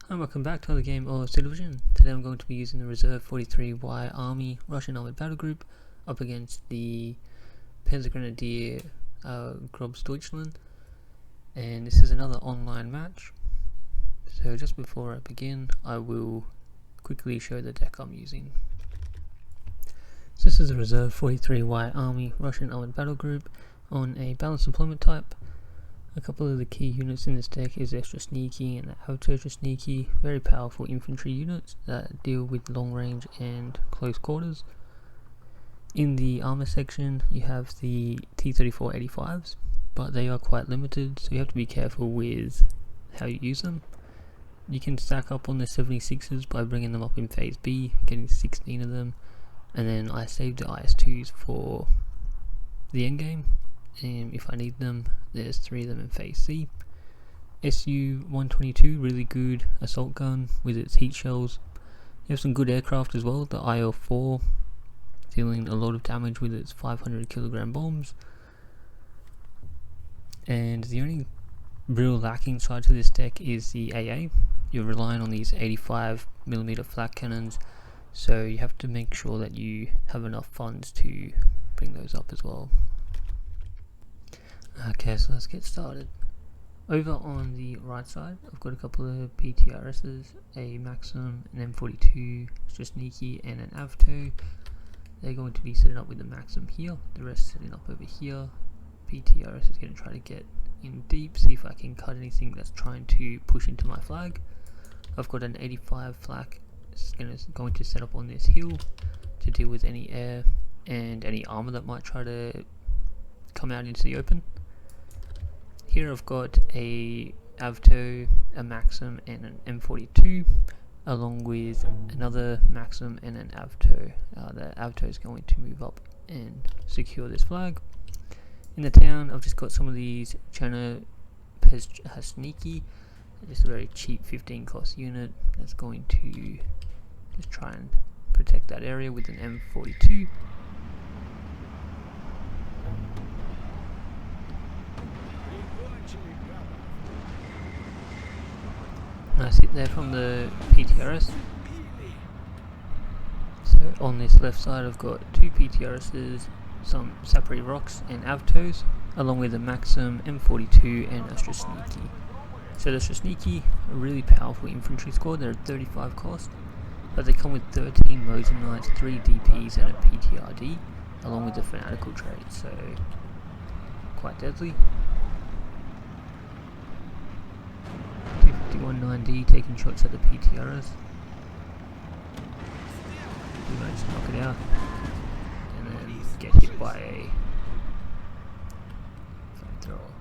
And welcome back to another game of Television. Today I'm going to be using the Reserv 43Y Armii Russian Armored Battle Group up against the Panzergrenadier Grobs Deutschland, and this is another online match. So just before I begin, I will quickly show the deck I'm using. So this is the Reserv 43Y Armii Russian Armored Battle Group on a balanced deployment type. A couple of the key units in this deck is Extra Sneaky and Extra Sneaky, very powerful infantry units that deal with long range and close quarters. In the armor section you have the T-34-85s, but they are quite limited, so you have to be careful with how you use them. You can stack up on the 76s by bringing them up in phase B, getting 16 of them, and then I saved the IS-2s for the endgame. And if I need them, there's 3 of them in phase C. Su-122, really good assault gun with its heat shells. You have some good aircraft as well, the IL-4 dealing a lot of damage with its 500 kilogram bombs. And the only real lacking side to this deck is the AA. You're relying on these 85mm flak cannons, so you have to make sure that you have enough funds to bring those up as well. Okay, so let's get started. Over on the right side, I've got a couple of PTRSs, a Maxim, an M42, Extra Sneaky, and an Avto. They're going to be setting up with the Maxim here, the rest setting up over here. PTRS is going to try to get in deep, see if I can cut anything that's trying to push into my flag. I've got an 85 flak going to set up on this hill to deal with any air and any armor that might try to come out into the open. Here I've got a Avto, a Maxim, and an M42, along with another Maxim and an Avto. The Avto is going to move up and secure this flag. In the town, I've just got some of these Cherno-Pesniki, just a very cheap 15 cost unit that's going to just try and protect that area with an M42. Nice hit there from the PTRS. So on this left side I've got 2 PTRSs, some Sapri Rocks and Avtos, along with a Maxim, M42 and Extra Sneaky. So the Extra Sneaky, a really powerful infantry squad. They're at 35 cost, but they come with 13 Moser Knights, 3 DPs and a PTRD, along with the Fanatical trait, so quite deadly. 251-9D taking shots at the PTRS. We managed to knock it out and then get hit by a flamethrower.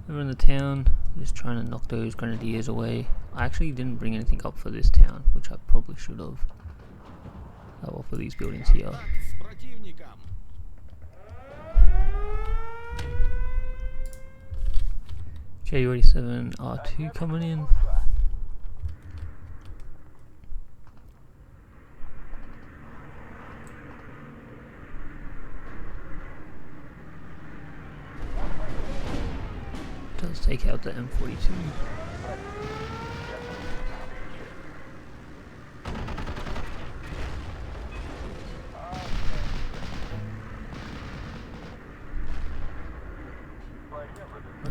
Over in the town, just trying to knock those grenadiers away. I actually didn't bring anything up for this town, which I probably should have. Well, for these buildings here. Ju-87 R2 coming in. Does take out the M42.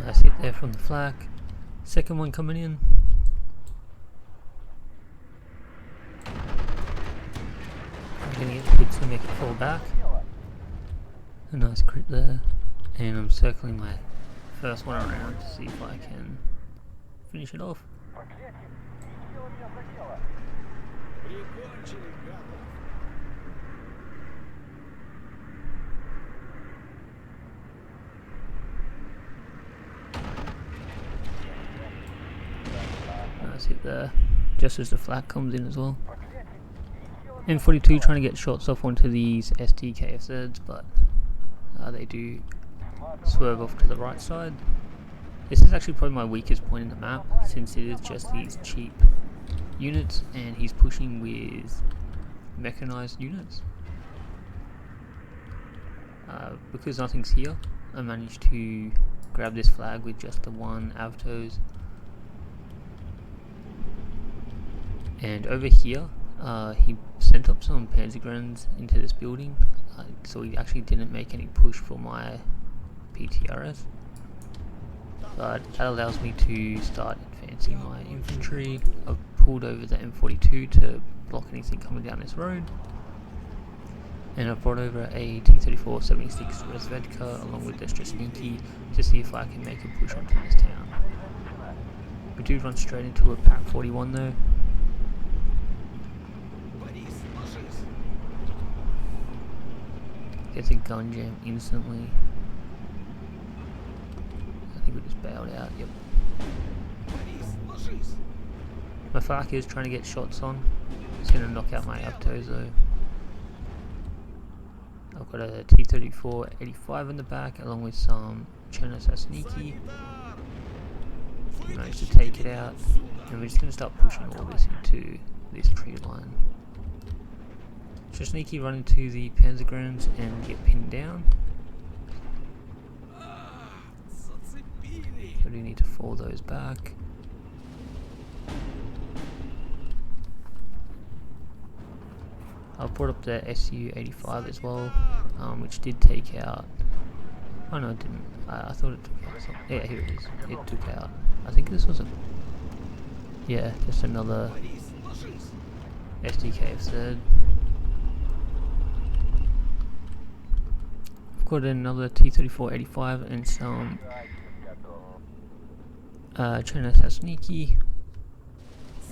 Nice hit there from the flak. Second one coming in. I'm gonna get the hits to make it fall back. A nice crit there. And I'm circling my first one around to see if I can finish it off. Nice hit there, just as the flak comes in as well. M42 trying to get shots off onto these STKFZs, but they do swerve off to the right side. This is actually probably my weakest point in the map, since it is just these cheap units and he's pushing with mechanized units. Because nothing's here, I managed to grab this flag with just the one Avtos. And over here, he sent up some Panzergrens into this building, so he actually didn't make any push for my PTRS. But that allows me to start advancing my infantry. I've pulled over the M42 to block anything coming down this road. And I've brought over a T-34-76 Rezerv along with the Strasniki to see if I can make a push onto this town. We do run straight into a Pack 41 though. Gets a gun jam instantly. I think we just bailed out, yep. My flak is trying to get shots on. It's going to knock out my Avtos though. I've got a T-34-85 in the back along with some Chernosasniki. Managed to take it out, and we're just going to start pushing all this into this tree line. Strasniki run into the Panzergrens and get pinned down. So we need to fall those back. I've brought up the Su-85 as well, which did take out. Oh no, it didn't. I thought it took out something. Yeah, here it is. It took out. I think this was a. Yeah, just another SDKFZ. I've got another T-34-85 and some Chernosasniki.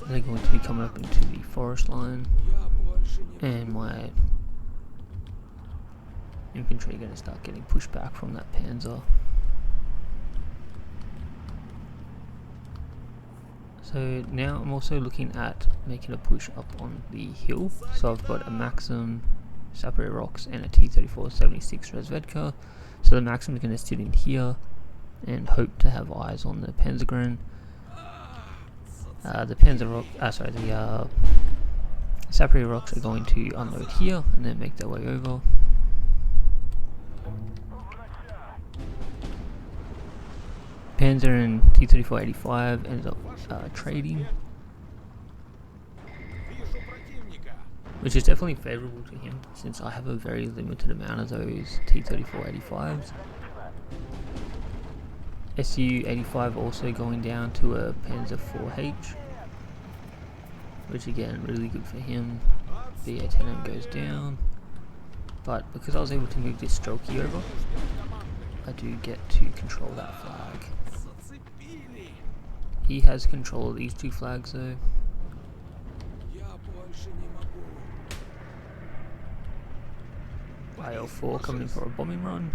They're going to be coming up into the forest line, and my infantry are going to start getting pushed back from that Panzer. So now I'm also looking at making a push up on the hill. So I've got a Maxim, Sapere Rocks, and a T-34-76 Rezvedka. So the Maxim is going to sit in here and hope to have eyes on the Panzergren. The Sapere Rocks are going to unload here and then make their way over. Panzer and T-34-85 ends up trading, which is definitely favourable to him since I have a very limited amount of those T-34-85s. Su-85 also going down to a Panzer 4H, which again really good for him. BA-10M goes down, but because I was able to move this Strelky over, I do get to control that flag. He has control of these two flags though. IL-4 coming in for a bombing run.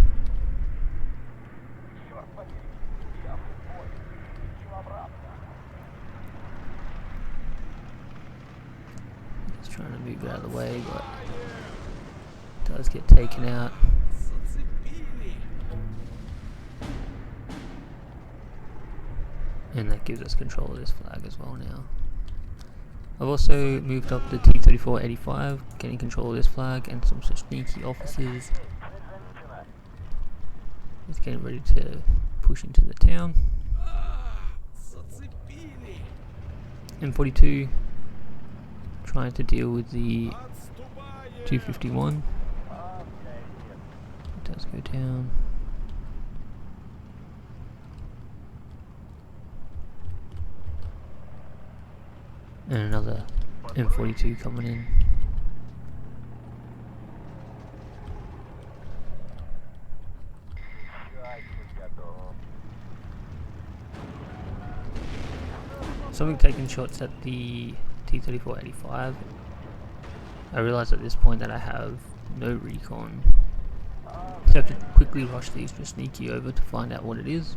Just trying to move it out of the way, but it does get taken out. And that gives us control of this flag as well now. I've also moved up the T-34-85, getting control of this flag and some sneaky officers. Just getting ready to push into the town. M42 trying to deal with the 251. It does go down. And another M42 coming in. So I'm taking shots at the T-34-85. I realise at this point that I have no recon, so I have to quickly rush these to sneaky over to find out what it is.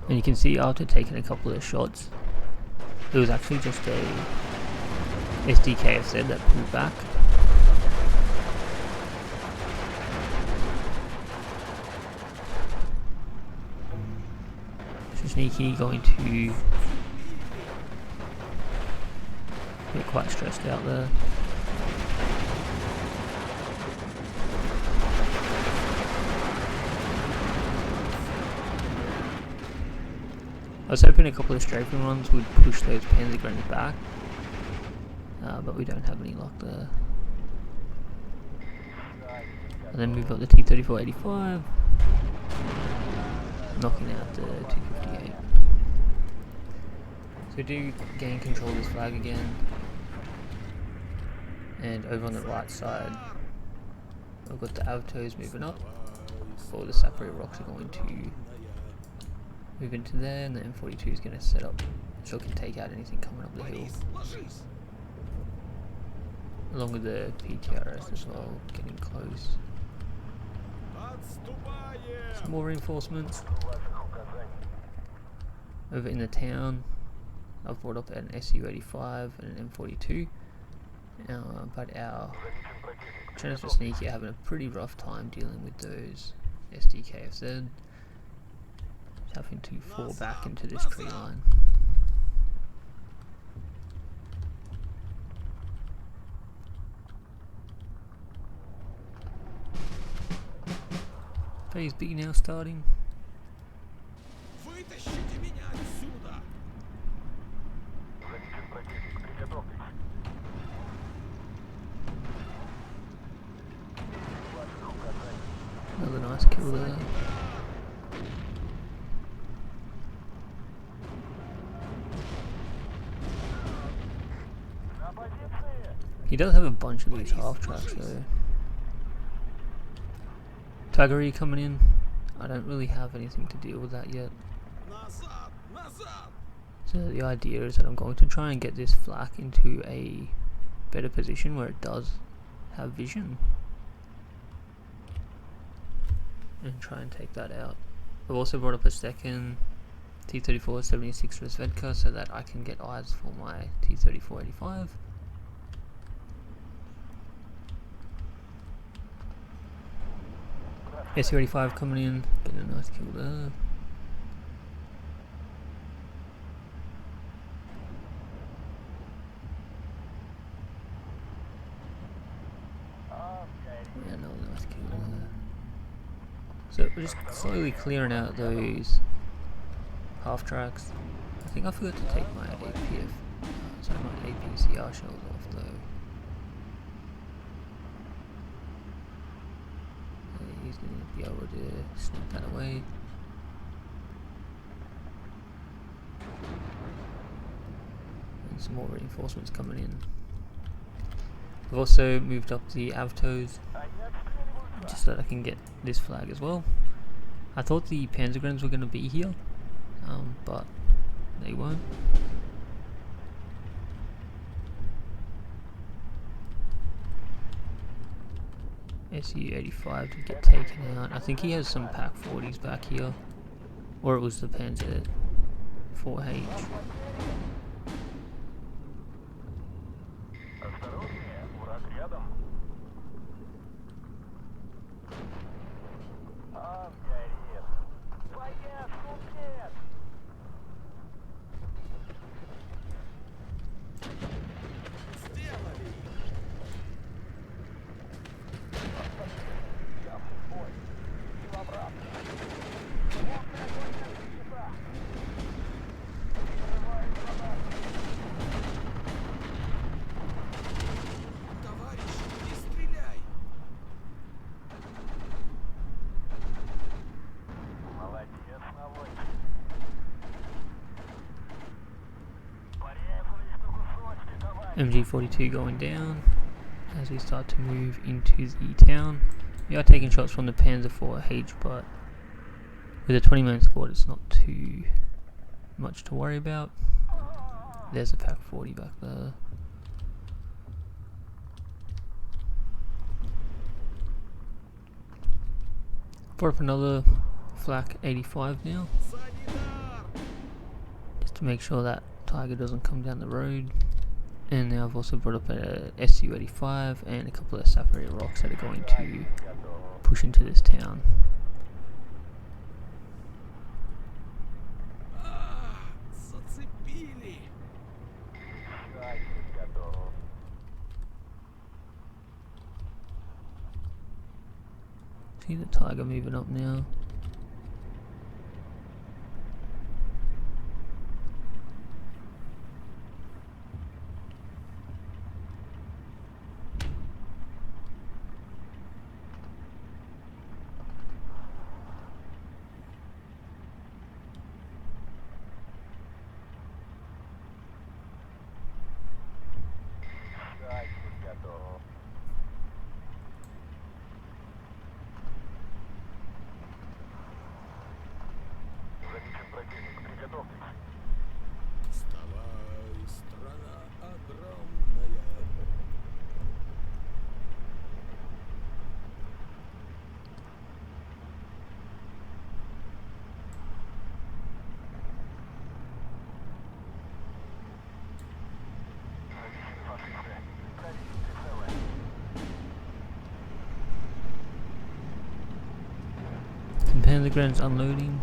And you can see after taking a couple of shots, it was actually just a SDKFZ that pulled back. So sneaky going to Get quite stressed out there. I was hoping a couple of strafing runs would push those Panzergrenadiers back, but we don't have any luck there. And then we've got the T-34-85 knocking out the 258. So we do gain control of this flag again, and over on the right side we've got the Avtos moving up. All the separate rocks are going to move into there, and the M42 is going to set up so it can take out anything coming up the hill, along with the PTRS as well, getting close. Some more reinforcements over in the town. I've brought up an SU-85 and an M42, but our Transfer Sneaky are having a pretty rough time dealing with those SDKFZ, having to fall back into this tree line. Phase B now starting. Another nice kill there. He does have a bunch of these half tracks though. Tuggery coming in. I don't really have anything to deal with that yet. So the idea is that I'm going to try and get this flak into a better position where it does have vision, and try and take that out. I've also brought up a second T-34-76 Rezerv so that I can get eyes for my T-34-85. SU-85 coming in, getting a nice kill there. Yeah, another nice kill there. So we're just slowly clearing out those half tracks. I think I forgot to take my APF, sorry, my APCR shells off though. He's going to be able to sneak that away. And some more reinforcements coming in. We've also moved up the Avtos just so that I can get this flag as well. I thought the Panzergrenadiers were going to be here, but they weren't. SU-85 to get taken out. I think he has some Pack 40s back here, or it was the Panzer 4H. MG42 going down as we start to move into the town. We are taking shots from the Panzer 4H, but with a 20-man squad it's not too much to worry about. There's a Pack 40 back there. Brought up another Flak 85 now, just to make sure that Tiger doesn't come down the road. And now I've also brought up a SU-85 and a couple of Safari rocks that are going to push into this town. See the tiger moving up now. Panzergren's unloading.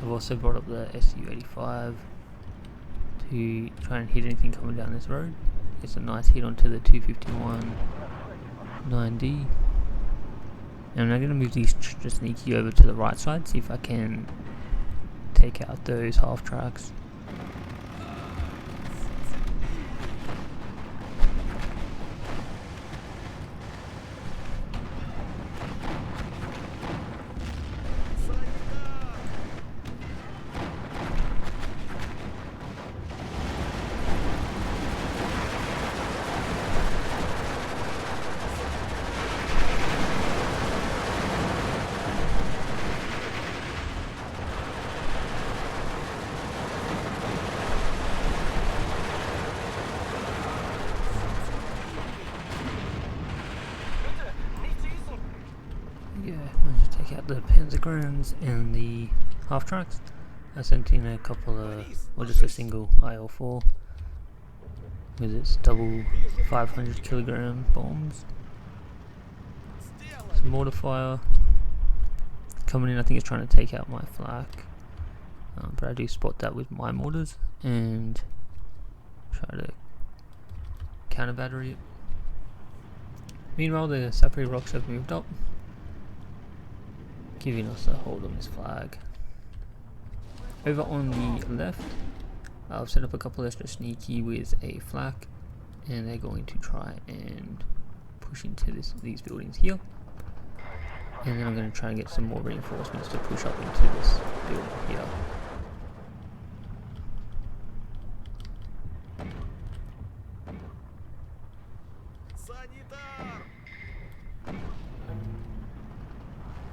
I've also brought up the Su-85 to try and hit anything coming down this road. It's a nice hit onto the 251 9D. And I'm now going to move these sneaky over to the right side, see if I can take out those half tracks. Yeah, managed to take out the Panzergrens and the half tracks. I sent in a couple of, or just a single IL-4 with its double 500 kilogram bombs. Some mortar fire coming in. I think it's trying to take out my flak, but I do spot that with my mortars and try to counter battery it. Meanwhile, the Sapri rocks have moved up, giving us a hold on this flag. Over on the left, I've set up a couple extra sneaky with a flak, and they're going to try and push into these buildings here. And then I'm going to try and get some more reinforcements to push up into this building here.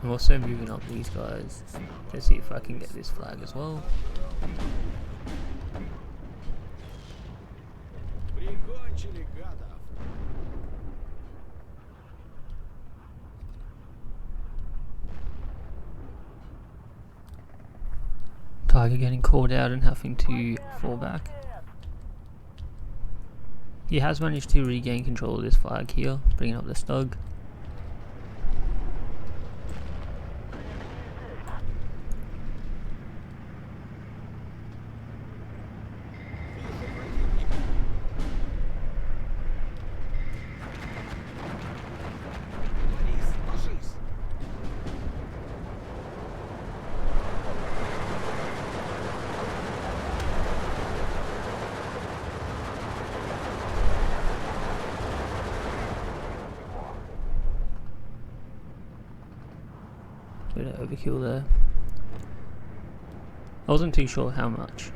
I'm also moving up these guys to see if I can get this flag as well. Tiger getting called out and having to fall back. He has managed to regain control of this flag here, bringing up the Stug. Bit of overkill there. I wasn't too sure how much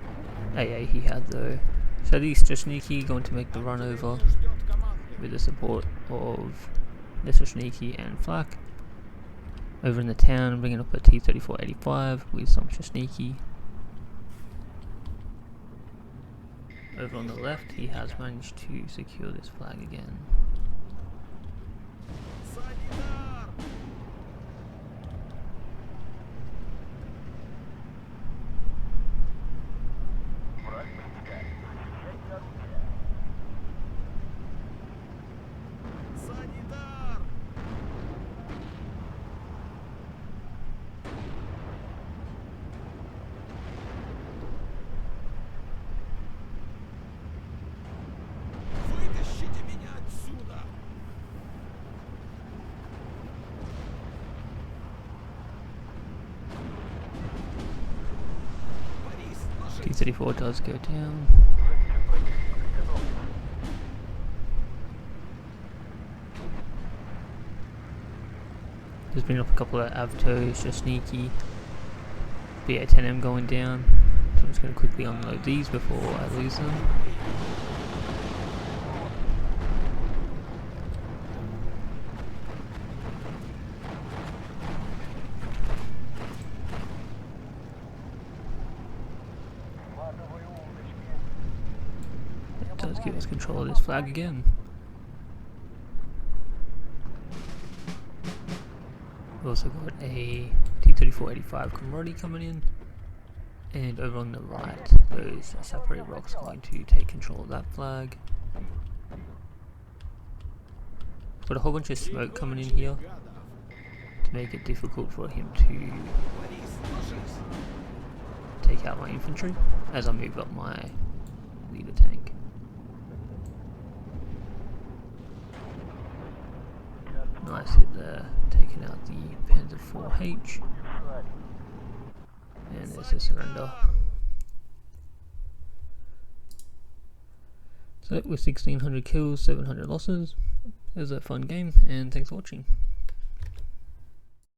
AA he had though. So these just sneaky going to make the run over with the support of Lesser Sneaky and Flak. Over in the town, bringing up a T-34-85 with some sneaky. Over on the left, he has managed to secure this flag again. T-34 does go down. Just bring up a couple of Avtos, just sneaky. BA-10M going down. So I'm just going to quickly unload these before I lose them. It does give us control of this flag again. We've also got a T-34-85 commodity coming in, and over on the right, those separate rocks going to take control of that flag. Got a whole bunch of smoke coming in here to make it difficult for him to take out my infantry as I move up my leader tank. Nice hit there, taking out the Panzer 4H, and there's a surrender. So with 1600 kills, 700 losses, it was a fun game, and thanks for watching.